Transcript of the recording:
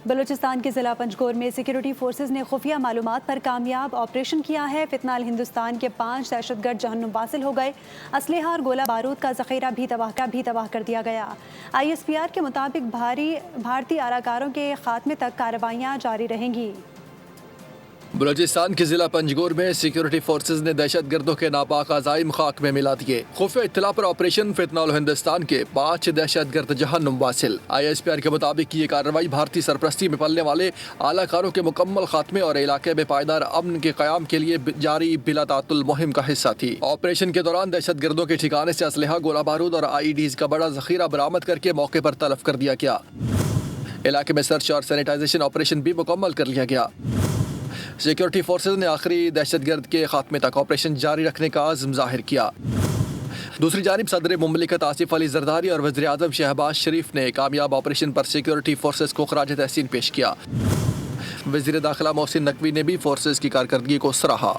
بلوچستان کے ضلع پنجگور میں سیکیورٹی فورسز نے خفیہ معلومات پر کامیاب آپریشن کیا ہے۔ فتنال ہندوستان کے 5 دہشت گرد جہنم واصل ہو گئے۔ اسلحہ اور گولہ بارود کا ذخیرہ بھی تباہ کر دیا گیا۔ ISPR کے مطابق بھارتی اراکاروں کے خاتمے تک کارروائیاں جاری رہیں گی۔ بلوچستان کے ضلع پنجگور میں سیکیورٹی فورسز نے دہشت گردوں کے ناپاک عزائم خاک میں ملا دیے۔ خفیہ اطلاع پر آپریشن فتنال ہندوستان کے 5 دہشت گرد جہنم واصل۔ ISPR کے مطابق یہ کارروائی بھارتی سرپرستی میں پلنے والے اعلی کاروں کے مکمل خاتمے اور علاقے میں پائیدار امن کے قیام کے لیے جاری بلا تعطل مہم کا حصہ تھی۔ آپریشن کے دوران دہشت گردوں کے ٹھکانے سے اسلحہ، گولہ بارود اور IEDs کا بڑا ذخیرہ برآمد کر کے موقع پر تلف کر دیا گیا۔ علاقے میں سرچ اور سینیٹائزیشن آپریشن بھی مکمل کر لیا گیا۔ سیکیورٹی فورسز نے آخری دہشت گرد کے خاتمے تک آپریشن جاری رکھنے کا عزم ظاہر کیا۔ دوسری جانب صدر مملکت آصف علی زرداری اور وزیر اعظم شہباز شریف نے کامیاب آپریشن پر سیکیورٹی فورسز کو خراج تحسین پیش کیا۔ وزیر داخلہ محسن نقوی نے بھی فورسز کی کارکردگی کو سراہا۔